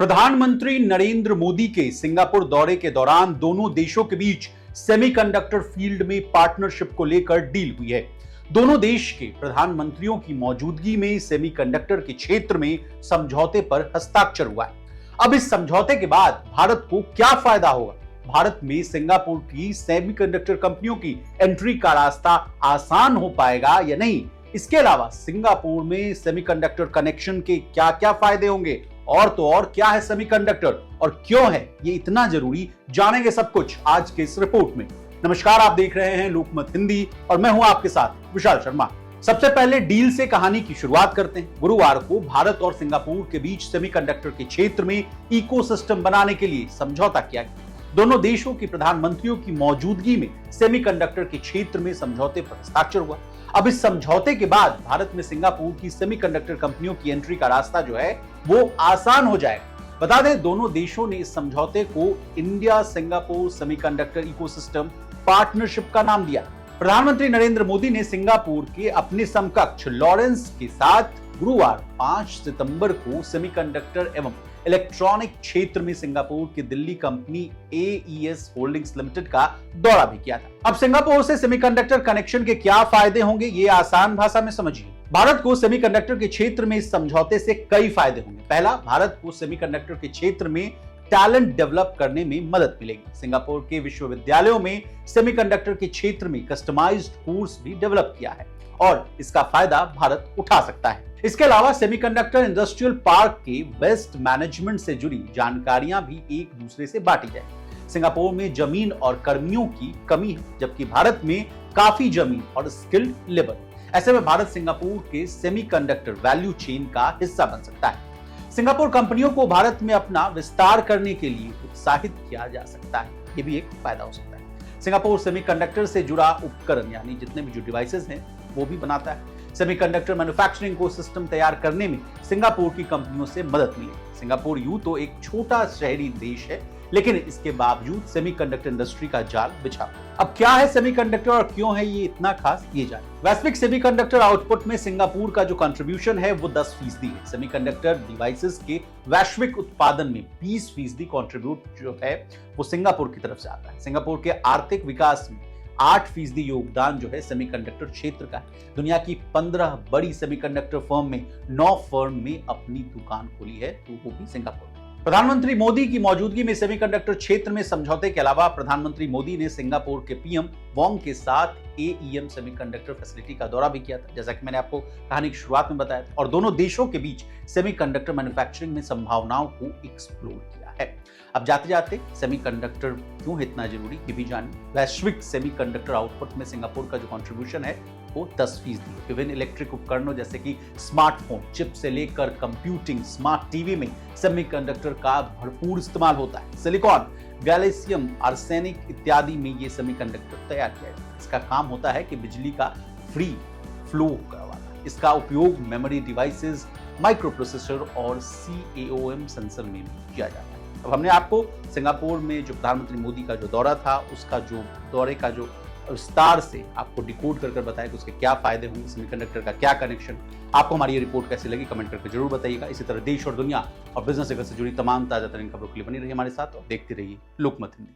प्रधानमंत्री नरेंद्र मोदी के सिंगापुर दौरे के दौरान दोनों देशों के बीच सेमीकंडक्टर फील्ड में पार्टनरशिप को लेकर डील हुई है। दोनों देश के प्रधानमंत्रियों की मौजूदगी में सेमीकंडक्टर के क्षेत्र में समझौते पर हस्ताक्षर हुआ है। अब इस समझौते के बाद भारत को क्या फायदा होगा? भारत में सिंगापुर की सेमीकंडक्टर कंपनियों की एंट्री का रास्ता आसान हो पाएगा या नहीं? इसके अलावा सिंगापुर में सेमीकंडक्टर कनेक्शन के क्या क्या फायदे होंगे और तो और क्या है सेमीकंडक्टर और क्यों है ये इतना जरूरी, जानेंगे सब कुछ आज के इस रिपोर्ट में। नमस्कार, आप देख रहे हैं लोकमत हिंदी और मैं हूं आपके साथ विशाल शर्मा। सबसे पहले डील से कहानी की शुरुआत करते हैं। गुरुवार को भारत और सिंगापुर के बीच सेमीकंडक्टर के क्षेत्र में इकोसिस्टम बनाने के लिए समझौता किया गया। दोनों देशों के प्रधानमंत्रियों की मौजूदगी में सेमीकंडक्टर के क्षेत्र में समझौते पर हस्ताक्षर हुआ। अब इस समझौते के बाद भारत में सिंगापुर की सेमीकंडक्टर कंपनियों की एंट्री का रास्ता जो है वो आसान हो जाएगा। बता दें, दोनों देशों ने इस समझौते को India Singapore semiconductor ecosystem partnership का नाम दिया। प्रधानमंत्री नरेंद्र मोदी ने सिंगापुर के अपने समकक्ष लॉरेंस के साथ गुरुवार 5 सितंबर को सेमीकंडक्टर एवं इलेक्ट्रॉनिक क्षेत्र में सिंगापुर की Delhi company AES holdings limited का दौरा भी किया था। अब सिंगापुर से सेमीकंडक्टर कनेक्शन के क्या फायदे होंगे, ये आसान भाषा में समझिए। भारत को सेमीकंडक्टर के क्षेत्र में इस समझौते से कई फायदे होंगे। पहला, भारत को सेमीकंडक्टर के क्षेत्र में टैलेंट डेवलप करने में मदद मिलेगी। सिंगापुर के विश्वविद्यालयों में सेमीकंडक्टर के क्षेत्र में कस्टमाइज्ड कोर्स भी डेवलप किया है और इसका फायदा भारत उठा सकता है। इसके अलावा सेमीकंडक्टर इंडस्ट्रियल पार्क के वेस्ट मैनेजमेंट से जुड़ी जानकारियां भी एक दूसरे से बांटी जाएंगी। सिंगापुर में जमीन और कर्मियों की कमी है, जबकि भारत में काफी जमीन और स्किल्ड लेबर। ऐसे में भारत सिंगापुर के सेमीकंडक्टर वैल्यू चेन का हिस्सा बन सकता है। सिंगापुर कंपनियों को भारत में अपना विस्तार करने के लिए उत्साहित किया जा सकता है, ये भी एक फायदा हो सकता है। सिंगापुर सेमीकंडक्टर से जुड़ा उपकरण यानी जितने भी जो डिवाइसेस हैं वो भी बनाता है। सेमीकंडक्टर मैन्युफैक्चरिंग को सिस्टम तैयार करने में सिंगापुर की कंपनियों से मदद मिलेगी। सिंगापुर यूं तो एक छोटा शहरी देश है, लेकिन इसके बावजूद सेमीकंडक्टर इंडस्ट्री का जाल बिछा। अब क्या है सेमीकंडक्टर और क्यों है ये इतना खास, ये जाने। वैश्विक सेमीकंडक्टर आउटपुट में सिंगापुर का जो कंट्रीब्यूशन है वो 10% है। सेमीकंडक्टर डिवाइसेस के वैश्विक उत्पादन में 20% कंट्रीब्यूट जो है वो सिंगापुर की तरफ से आता है। सिंगापुर के आर्थिक विकास में 8% योगदान जो है सेमीकंडक्टर क्षेत्र का है। दुनिया की 15 बड़ी सेमीकंडक्टर फर्म में 9 फर्म में अपनी दुकान खोली है, तो वो भी सिंगापुर। प्रधानमंत्री मोदी की मौजूदगी में सेमीकंडक्टर क्षेत्र में समझौते के अलावा प्रधानमंत्री मोदी ने सिंगापुर के PM वोंग के साथ AEM सेमीकंडक्टर फैसिलिटी का दौरा भी किया था, जैसा कि मैंने आपको कहानी की शुरुआत में बताया था, और दोनों देशों के बीच सेमीकंडक्टर मैन्युफैक्चरिंग में संभावनाओं को एक्सप्लोर किया है। अब जाते जाते सेमीकंडक्टर क्यों है इतना जरूरी ये भी जानिए। वैश्विक सेमीकंडक्टर आउटपुट में सिंगापुर का जो कंट्रीब्यूशन है वो 10% है। विभिन्न इलेक्ट्रिक उपकरणों जैसे कि स्मार्टफोन, चिप से लेकर कंप्यूटिंग, स्मार्ट टीवी में सेमीकंडक्टर का भरपूर इस्तेमाल होता है। सिलिकॉन, गैलिशियम, आर्सेनिक इत्यादि में ये सेमीकंडक्टर तैयार किया जाता है। इसका काम होता है कि बिजली का फ्री फ्लो करवाना। इसका उपयोग मेमोरी डिवाइसेस, माइक्रो प्रोसेसर और CAOM सेंसर में भी किया जाता है। अब हमने आपको सिंगापुर में जो प्रधानमंत्री मोदी का जो दौरा था उसका जो दौरे का जो विस्तार से आपको डिकोड कर बताया कि उसके क्या फायदे होंगे, सेमीकंडक्टर का क्या कनेक्शन। आपको हमारी ये रिपोर्ट कैसी लगी कमेंट करके जरूर बताइएगा। इसी तरह देश और दुनिया और बिजनेस जगत से जुड़ी तमाम ताजा तरीन खबरों के लिए बनी रही हमारे साथ और देखते रहिए लोकमत हिंदी।